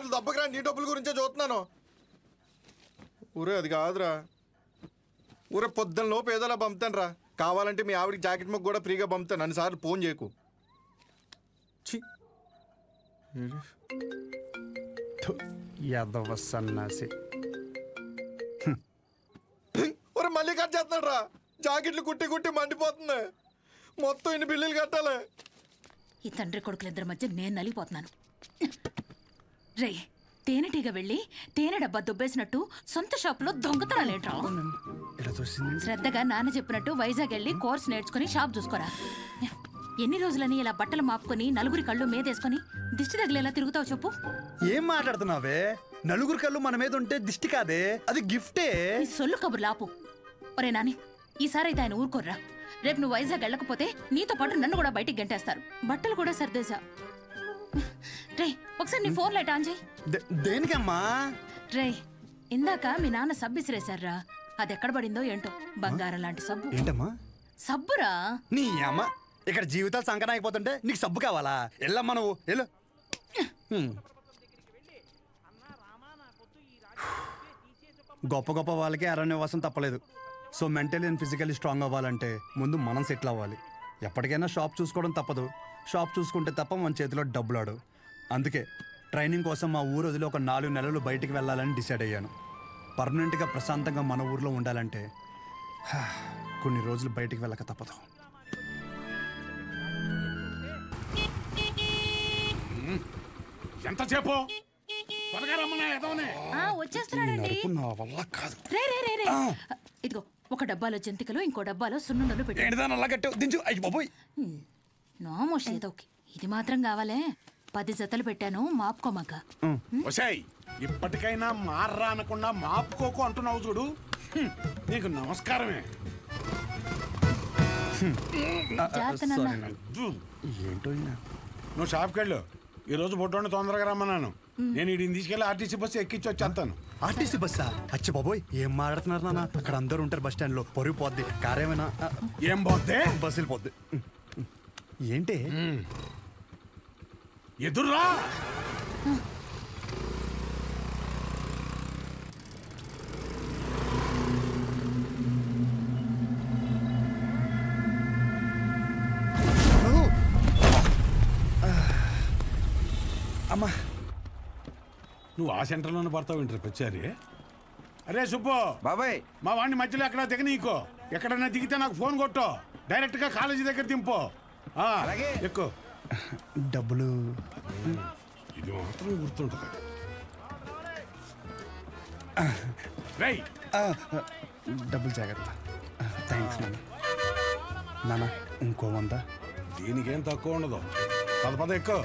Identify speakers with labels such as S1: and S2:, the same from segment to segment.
S1: మాటలు దెబ్బకిరా, నీ డబ్బుల గురించే చూస్తున్నాను. ఊరే అది కాదురా, ఊరే పొద్దున్నలోపు ఏదోలా పంపుతాను రా. కావాలంటే మీ ఆవిడికి జాకెట్ ముక్క కూడా ఫ్రీగా పంపుతాను, అన్నిసార్లు ఫోన్ చేయకు.
S2: యాదవ సన్నాసి.
S1: ఒరే మళ్ళీ కట్ చేస్తున్నాడు రా. జాకెట్లు కుట్టి కుట్టి మండిపోతుంది. మొత్తం ఇన్ని బిల్లులు కట్టాలి.
S3: ఈ తండ్రి కొడుకులిద్దరి మధ్య నేను నలిగిపోతున్నాను. రే, తేనెటీగ వెళ్ళి తేనె డబ్బా దుబ్బేసినట్టు సొంత షాప్ లో దొంగతనాలేట్రా? శ్రద్ధగా నాన్న చెప్పినట్టు వైజాగ్ వెళ్ళి కోర్స్ నేర్చుకుని షాప్ చూసుకోరా. ఎన్ని రోజులని ఇలా బట్టలు మాపుకొని నలుగురి కళ్ళు మీదేసుకొని దిష్టి తగిలేలా తిరుగుతావు చెప్పు?
S2: ఏం మాట్లాడుతున్నావే? నలుగురు కళ్ళు మన మీద ఉంటే దిష్టి కాదే, అది గిఫ్టే.
S3: నీ సొల్లు కబుర్లు ఆపు. ఒరే నాని, ఈసారైతే ఆయన ఊరుకోర్రా. రేపు నువ్వు వైజాగ్ వెళ్ళకపోతే నీతో పాటు నన్ను కూడా బయటికి గంటేస్తారు. బట్టలు కూడా సర్దేశా. రే, ఒకసారి నీ ఫోన్ లైట్ ఆన్ చేయి.
S2: దేనికమ్మా?
S3: రే, ఇందాక మీ నాన్న సబ్బు ఇసిరేశారా, అది ఎక్కడ పడిందో ఏంటో. బంగారం లాంటి సబ్బు.
S2: ఏంటమ్మా?
S3: సబ్బురా.
S2: నీ అమ్మ, ఇక్కడ జీవితాలు సంకటం అయిపోతుంటే నీకు సబ్బు కావాలా? వెళ్ళమ్మా నువ్వు, వెళ్ళు. గొప్ప గొప్ప వాళ్ళకి అరణ్యవాసం తప్పలేదు. So mentally and physically strong అవ్వాలంటే ముందు మనం సెటిల్ అవ్వాలి. ఎప్పటికైనా షాప్ చూసుకోవడం తప్పదు. షాప్ చూసుకుంటే తప్ప మన చేతిలో డబ్బులాడు. అందుకే ట్రైనింగ్ కోసం మా ఊరు వదిలి ఒక 4 నెలలు బయటికి వెళ్ళాలని డిసైడ్ అయ్యాను. పర్మనెంట్గా ప్రశాంతంగా మన ఊర్లో ఉండాలంటే కొన్ని రోజులు బయటికి వెళ్ళక తప్పదు.
S4: ఎంతసేపు
S3: వచ్చేస్తున్నాడండి. ఇదిగో, ఒక డబ్బాలో జంతికలు, ఇంకో డబ్బాలో సున్నుండలు పెట్టి. నోమోష్ ఏదో ఇది మాత్రం కావాలే. 10 జతలు పెట్టాను, మాపుకోమాక.
S4: ఇప్పటికైనా మార్రా అనకుండా మాపుకోకు అంటున్నావు చూడు. నీకు నమస్కారమే.
S2: ఏంటో
S4: నువ్వు షాప్కి వెళ్ళు. ఈ రోజు బొడ్డోని తొందరగా రమ్మన్నాను. నేను వీడిని తీసుకెళ్ళి ఆర్టీసీ బస్సు ఎక్కించి వచ్చేస్తాను.
S2: ఆర్టీసీ బస్సా? అచ్చి బాబోయ్, ఏం మాట్లాడుతున్నారు నాన్న? అక్కడ అందరూ ఉంటారు బస్ స్టాండ్ లో. పొరుగు పోద్ది. కారేమైనా
S4: ఏం పోద్ది?
S2: బస్సు వెళ్ళిపోద్ది. ఏంటి
S4: ఎదుర్రా?
S2: అమ్మా,
S4: నువ్వు ఆ సెంటర్లోనే పడతావు ఏంటి వచ్చారి? అరే సుబ్బు
S5: బాబాయ్,
S4: మా వాడిని మధ్యలో ఎక్కడ దిగనీకో. ఎక్కడన్నా దిగితే నాకు ఫోన్ కొట్టు. డైరెక్ట్ గా కాలేజీ దగ్గర దింపు. ఎక్కువ
S2: డబ్బులు
S4: ఇది మాత్రం గుర్తుంటుంది.
S2: డబ్బులు జాగ్రత్త. థ్యాంక్స్ నాన్న. నాన్న, ఇంకో 100.
S4: దీనికేం తక్కువ ఉండదు. పద ఎక్కువ.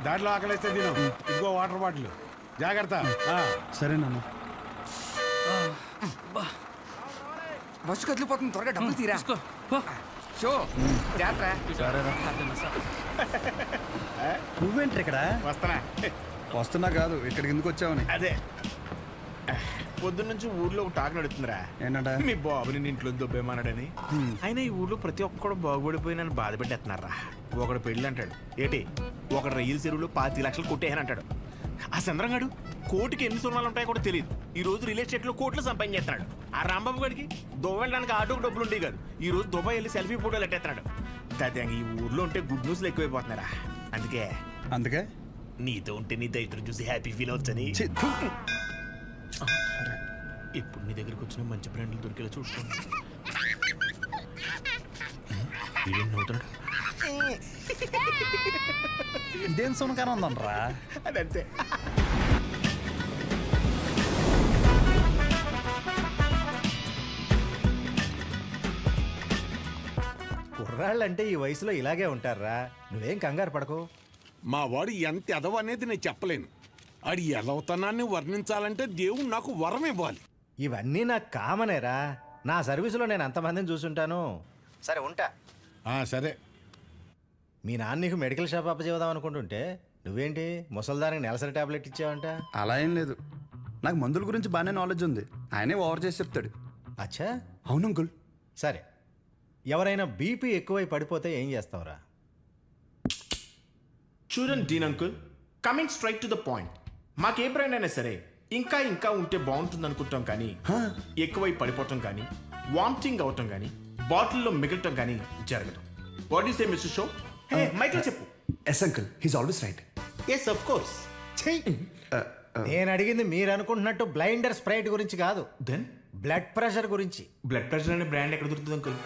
S4: దాంట్లో ఆకలిస్తే తిను. ఇదిగో వాటర్ బాటిల్, జాగ్రత్త.
S2: సరే నాన్న.
S5: బస్సు కదిలిపోతుంది, త్వరగా డబ్బులు తీరా.
S2: నువ్వేంటి ఇక్కడ? వస్తున్నా కాదు, ఇక్కడికి ఎందుకు వచ్చావని.
S1: అదే పొద్దున్నుంచి ఊర్లో ఒక టాక్ నడుతుందిరా.
S2: ఏంటంటే
S1: మీ బాబుని ఇంట్లో దొబ్బేమన్నాడని. అయినా ఈ ఊర్లో ప్రతి ఒక్కడు బాగుపడిపోయి బాధ పెట్టేస్తున్నారా. ఒకడు పెళ్ళి అంటాడు ఏటి, ఒకడు రైలు చెరువులో 25 లక్షలు కొట్టేయనంటాడు. ఆ చంద్రంగాడు కోటికి ఎన్ని సున్నాలు ఉంటాయో కూడా తెలియదు. ఈ రోజు రియల్ ఎస్టేట్ లో కోట్లు సంపాదించేస్తున్నాడు. ఆ రాంబాబు గడికి దుబాయ్ వెళ్ళడానికి ఆటోకి డబ్బులు ఉంటాయి కాదు. ఈ రోజు దుబాయ్ వెళ్ళి సెల్ఫీ ఫోటోలు ఎట్టేస్తున్నాడు. ఈ ఊర్లో ఉంటే గుడ్ న్యూస్లు ఎక్కువైపోతున్నారా. అందుకే నీతో ఉంటే నీ దైత్రం చూసి హ్యాపీ ఫీల్ అవచ్చని ఇప్పుడు నీ దగ్గరకు వచ్చిన మంచి బ్రాండ్లు దొరికేలా చూసుకోండి.
S2: ఇదేం సునకారం ఉందనరా?
S1: అదంతే.
S6: కుర్రాళ్ళంటే ఈ వయసులో ఇలాగే ఉంటారా. నువ్వేం కంగారు పడకు.
S4: మా వాడు ఎంత ఎదవ అనేది నేను చెప్పలేను. ఆడి ఎదవతనాన్ని వర్ణించాలంటే దేవుడు నాకు వరం ఇవ్వాలి.
S6: ఇవన్నీ నాకు కామనేరా. నా సర్వీసులో నేను అంతమందిని చూసుంటాను. సరే ఉంటా.
S4: సరే.
S6: మీ నాన్న నీకు మెడికల్ షాప్ అప్పచేద్దాం అనుకుంటుంటే నువ్వేంటి ముసల్దానికి నెలసరి టాబ్లెట్ ఇచ్చావంట?
S2: అలా ఏం లేదు, నాకు మందుల గురించి బాగానే నాలెడ్జ్ ఉంది. ఆయనే ఓవర్ చేసి చెప్తాడు.
S6: అచ్చా,
S2: అవును అంకుల్.
S6: సరే ఎవరైనా బీపీ ఎక్కువై పడిపోతే ఏం చేస్తావురా?
S1: చూడండి Dean uncle, coming straight to the point, మాకే బ్రాండ్ అయినా సరే ఇంకా ఇంకా ఉంటే బాగుంటుంది అనుకుంటాం, కానీ ఎక్కువై పడిపోవటం కానీ వామిటింగ్ అవటం కానీ బాటిల్లో మిగలటం కానీ జరగదు. What is a mister show? Hey మైక్లో చెప్పు.
S2: Yes uncle, he's always right.
S1: Yes of course.
S6: నేను అడిగింది మీరు అనుకుంటున్నట్టు బ్లైండర్ స్ప్రైట్ గురించి కాదు,
S1: దెన్
S6: బ్లడ్ ప్రెషర్ గురించి.
S1: బ్లడ్ ప్రెషర్ అనే బ్రాండ్ ఎక్కడ దొరుకుతుంది అంకుల్?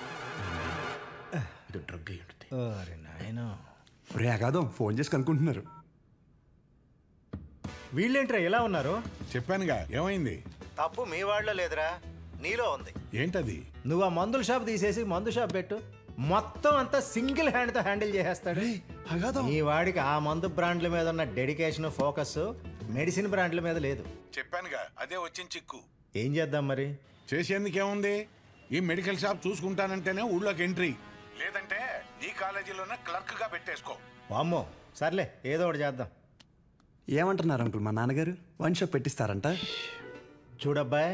S1: ఇది డ్రగ్ అయి ఉంటుంది.
S6: అరే నాయనా,
S2: రే అగాదం ఫోన్ చేసి కనుక్కుంటున్నారు.
S6: వీళ్ళేంట్రా ఇలా ఉన్నారు?
S4: చెప్పానుగా ఏమైంది.
S6: తప్పు మీ వాళ్ళలో లేదురా, నీలో ఉంది.
S4: ఏంటది?
S6: నువ్వు ఆ మందుల షాప్ తీసేసి మందు షాప్ పెట్టు, మొత్తం అంతా సింగిల్ హ్యాండ్తో హ్యాండిల్ చేసేస్తాడు. ఈ వాడికి ఆ మందు బ్రాండ్ల మీద ఉన్న డెడికేషన్, ఫోకస్ మెడిసిన్ బ్రాండ్ల మీద లేదు.
S4: చెప్పానుగా అదే వచ్చిన చిక్కు.
S6: ఏం చేద్దాం మరి?
S4: చేసేందుకేముంది, ఈ మెడికల్ షాప్ చూసుకుంటానంటేనే ఊళ్ళోకి ఎంట్రీ, లేదంటే నీ కాలేజీలోనే క్లర్క్ గా పెట్టేసుకో.
S6: వామ్మో, సర్లే ఏదో ఒకటి చేద్దాం.
S2: ఏమంటున్నారు అంకుల్, మా నాన్నగారు వన్ షాప్ పెట్టిస్తారంట?
S6: చూడబ్బాయ్,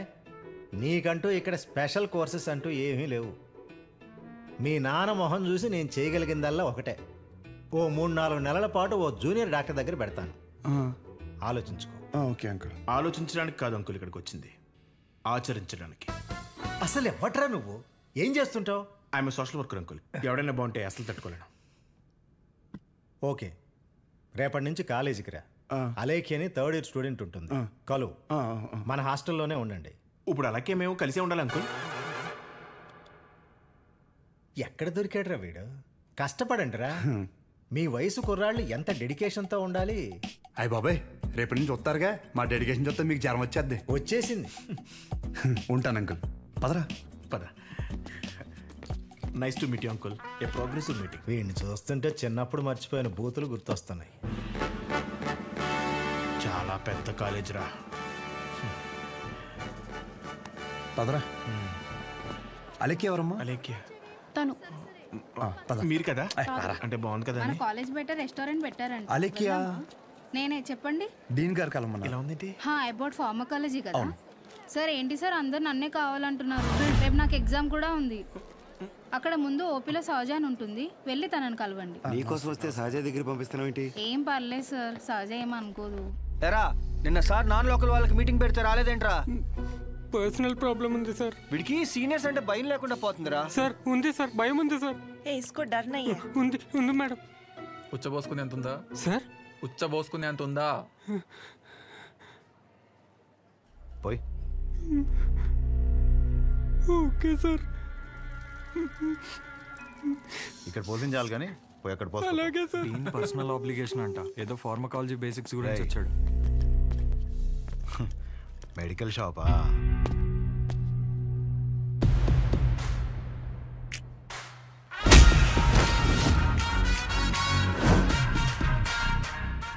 S6: నీకంటూ ఇక్కడ స్పెషల్ కోర్సెస్ అంటూ ఏమీ లేవు. మీ నాన్న మొహం చూసి నేను చేయగలిగిందల్లా ఒకటే, ఓ 3-4 నెలల పాటు ఓ జూనియర్ డాక్టర్ దగ్గర పెడతాను. ఆలోచించుకో.
S2: Okay uncle.
S1: ఆలోచించడానికి కాదు అంకుల్ ఇక్కడికి వచ్చింది, ఆచరించడానికి.
S6: అసలు ఎవట్రా నువ్వు? ఏం చేస్తుంటావు?
S1: I'm social worker uncle. ఎవడైనా బాగుంటే అసలు తట్టుకోలేను.
S6: ఓకే, రేపటి నుంచి కాలేజీకి రా. అలేఖి అని 3rd ఇయర్ స్టూడెంట్ ఉంటుంది, కలువు. మన హాస్టల్లోనే ఉండండి.
S1: ఇప్పుడు అలాగే మేము కలిసే ఉండాలి అంకుల్.
S6: ఎక్కడ దొరికాడురా వీడు? కష్టపడండి రా. మీ వయసు కుర్రాళ్ళు ఎంత డెడికేషన్తో ఉండాలి.
S2: అయ్య బాబాయ్, రేపటి నుంచి వస్తారుగా, మా డెడికేషన్ చూస్తే మీకు జ్వరం వచ్చేద్ది.
S6: వచ్చేసింది.
S2: ఉంటాను అంకుల్, పదరా.
S1: పద. Nice to meet you uncle, a progressive meeting.
S6: వీడిని చూస్తుంటే చిన్నప్పుడు మర్చిపోయిన బూతులు గుర్తొస్తున్నాయి.
S1: చాలా పెద్ద కాలేజ్ రా.
S2: పదరా. అలెక్కి ఎవరమ్మా?
S1: అలేఖ్య
S7: తను
S1: మీరు కదా? అంటే బాగుంది కదా
S7: మన కాలేజ్ బయట రెస్టారెంట్ పెట్టారంట.
S2: అలెక్కియా?
S7: నేనే, చెప్పండి.
S2: డీన్ గారు కలమన్నా.
S1: ఎలా ఉంది?
S7: అబౌట్ ఫార్మకాలజీ కదా సార్. ఏంటి సార్ అందరు నన్నే కావాలంటున్నారు? రేపు నాకు ఎగ్జామ్ కూడా ఉంది. అక్కడ ముందు ఓపీలో సహజ అని ఉంటుంది, వెళ్ళి తనని కలవండి.
S8: నీకోసం వస్తే సహజ దగ్గర పంపిస్తున్నావు ఏంటి?
S7: ఏం పర్లేదు సార్, సహజ ఏమనుకోదు.
S8: ఎరా, నిన్న సార్ నాన్ లోకల్ వాళ్ళకి మీటింగ్ పెడితే రాలేదేంట్రా?
S9: పర్సనల్ ప్రాబ్లం ఉంది సార్.
S8: వీడికి సీనియర్స్ అంటే భయం లేకుండా పోతుందిరా.
S9: సార్ ఉంది సార్, భయం ఉంది సార్. ఉంది ఉంది మేడం.
S10: ఉచ్చబోసుకునే అంత ఉందా
S9: సార్?
S10: ఉచ్చబోసుకునే అంత ఉందా?
S8: పోయి.
S9: Okay sir.
S8: ఇక్కడ పోసింది చాలు కానీ పోయి అక్కడ పోసి.
S9: అలాగే సార్.
S10: పర్సనల్ ఆబ్లిగేషన్ అంట, ఏదో ఫార్మకాలజీ బేసిక్స్ గురించి వచ్చాడు.
S8: మెడికల్ షాపా?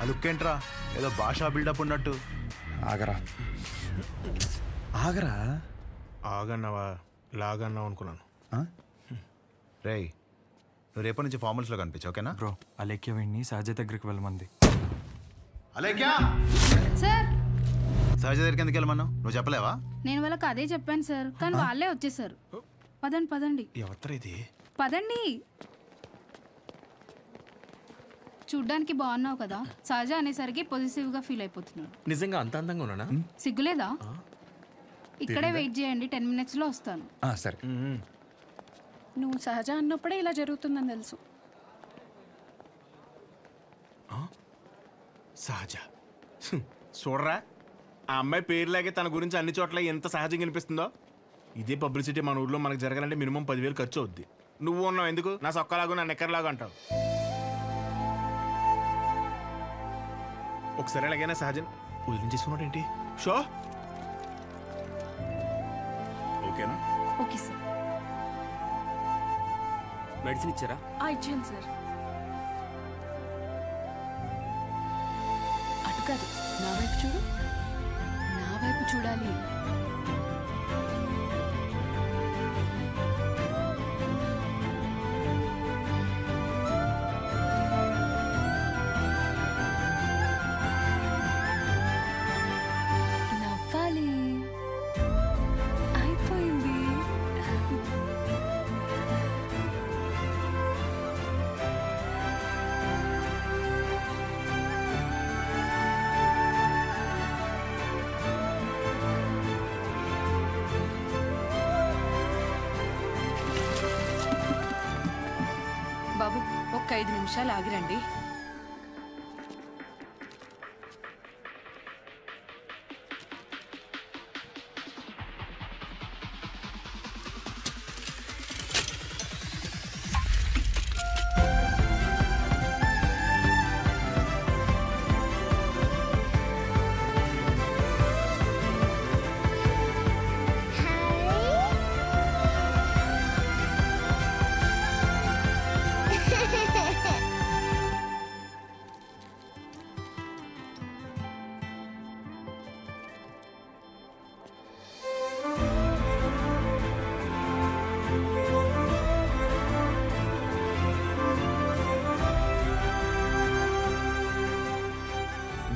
S8: లుక్కేంట్రా, ఏదో భాషా బిల్డప్ ఉన్నట్టు.
S2: ఆగరా ఆగరా.
S1: ఆగన్నావా లాగన్నావు అనుకున్నాను.
S8: రేయ్, నువ్వు రేపటి నుంచి ఫార్మల్స్లో కనిపించు, ఓకేనా?
S10: బ్రో, అలేఖ్య వీడిని సహజ దగ్గరికి వెళ్ళమంది.
S8: అలేఖ్యా,
S7: సార్
S8: సహజ దగ్గరికి ఎందుకు వెళ్ళమన్నావు? నువ్వు చెప్పలేవా?
S7: నేను వాళ్ళకి అదే చెప్పాను సార్, కానీ వాళ్ళే వచ్చేసారు. పదండి పదండి
S1: ఎవరు ఇది?
S7: పదండి. చూడ్డానికి బాగున్నావు కదా, సహజ అనేసరికి పొజిటివ్ గా ఫీల్ అయిపోతున్నాడు.
S1: నిజంగా అంత అందంగా ఉన్నానా?
S7: సిగ్గులేదా? ఇక్కడే వెయిట్ చేయండి, 10 minutes లో వస్తాను.
S2: సరే.
S11: నువ్వు సహజ అన్నప్పుడే ఇలా జరుగుతుందని తెలుసు.
S1: సహజ చూడరా, ఆ అమ్మాయి పేరులాగే తన గురించి అన్ని చోట్ల ఎంత సహజంగా అనిపిస్తుందో. ఇదే పబ్లిసిటీ మన ఊర్లో మనకు జరగాలంటే మినిమం 10,000 ఖర్చు అవుద్ది. నువ్వు ఉన్నావు ఎందుకు? నా సొక్కలాగా నా నెక్కర్లాగా అంటావు. ఒకసారి ఎలాగైనా సహజన్ వదిలించేసుకున్నాడు ఏంటి? షో ఓకేనా?
S11: Okay sir.
S10: మెడిసిన్ ఇచ్చారా?
S11: ఇచ్చాను సార్.
S3: అటు కాదు, నా వైపు చూడు. నా వైపు చూడాలి. నవ్వాలి. అయిపోయింది.
S11: బాబు ఒక్క 5 నిమిషాలు ఆగిరండి.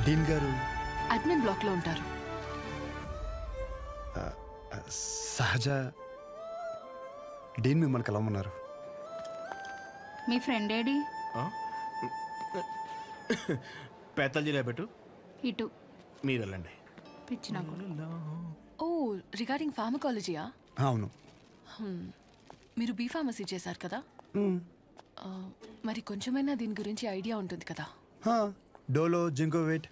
S2: డీన్ గారు
S11: అడ్మిన్ బ్లాక్ లో ఉంటారు.
S2: సహజ డీన్ మిమ్మల్ని కలవమన్నారు.
S7: మీ ఫ్రెండ్ ఏడి?
S1: పేతల్జీలో పెట్టు,
S7: ఇటు
S1: మీరు వెళ్ళండి.
S7: పిచ్చి నాకు.
S11: ఓ రిగార్డింగ్ ఫార్మకాలజీయా?
S2: అవును.
S11: మీరు బీ ఫార్మసీ చేశారు కదా, మరి కొంచెమైనా దీని గురించి ఐడియా ఉంటుంది కదా.
S2: డోలో, జింకోవేట్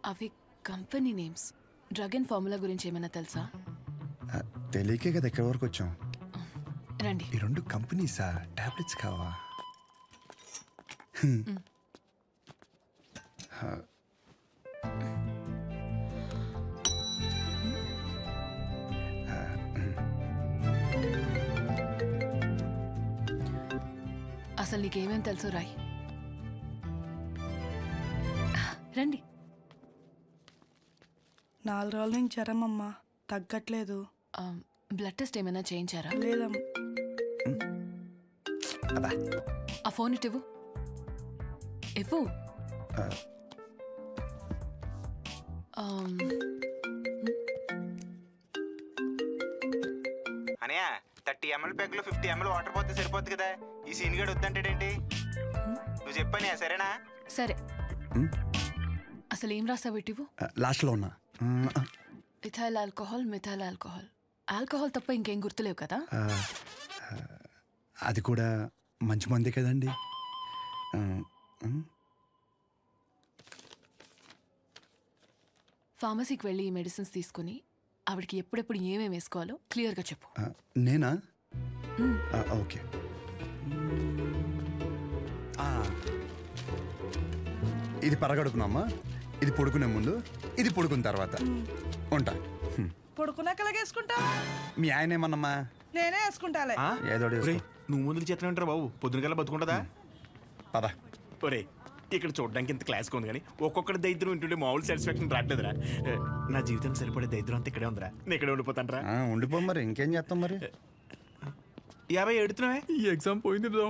S11: అవి company names. Drug and formula గురించి ఏమైనా తెలుసా?
S2: తెలియకే కదా ఎక్కడి వరకు వచ్చాం.
S11: రండి.
S2: ఈ 2 కంపెనీసా? టాబ్లెట్స్ కావా?
S11: అసలు నీకేమేం తెలుసు రాయ్. రండి.
S9: 4 రోజుల నుంచి జ్వరం అమ్మా, తగ్గట్లేదు.
S11: బ్లడ్ టెస్ట్ ఏమైనా చేయించారా?
S9: లేదమ్మా.
S11: ఆ ఫోన్ ఇటు ఇవ్వు.
S1: అనయా 30 ml ప్యాక్లో 50 ml వాటర్ పోతే సరిపోద్ది కదా. ఈ సీన్ గడు వద్దంటాడేంటి? నువ్వు చెప్పానే, సరేనా?
S11: సరే. అసలు ఏం రాసావు ఇటు?
S2: లాస్ట్లో ఉన్నా.
S11: Ethyl alcohol, methyl alcohol. Alcohol తప్ప ఇంకేం గుర్తులేవు కదా?
S2: అది కూడా మంచి మందే కదండి.
S11: ఫార్మసీకి వెళ్ళి ఈ మెడిసిన్స్ తీసుకుని ఆవిడకి ఎప్పుడెప్పుడు ఏమేమి వేసుకోవాలో క్లియర్గా చెప్పు.
S2: నేనా? ఓకే. ఇది పరగడుపునమ్మా, ఇది పొడుకునే ముందు, ఇది పొడుకున్న తర్వాత. ఉంటా.
S9: పడుకున్నాక వేసుకుంటా.
S2: మీ ఆయన ఏమన్నమ్మా?
S9: నేనే వేసుకుంటాలే.
S2: ఏదో
S1: నువ్వు ముందు చేతనే ఉంటారా బాబు? పొద్దునకల్లా బతుకుంటుందా?
S2: పదా.
S1: ఒరే, ఇక్కడ చూడడానికి ఇంత క్లాస్గా ఉంది కానీ ఒక్కొక్కటి దరిద్రం వింటుంటే మామూలు సాటిస్ఫాక్షన్ రావట్లేదురా. నా జీవితం సరిపడే దరిద్రం అంతా ఇక్కడే ఉందిరా. నేను ఇక్కడే ఉండిపోతాను రా.
S2: ఉండిపో మరి, ఇంకేం చేస్తాం మరి.
S1: 50 ఎడుతున్నావే?
S10: ఈ ఎగ్జామ్ పోయింది బ్రో.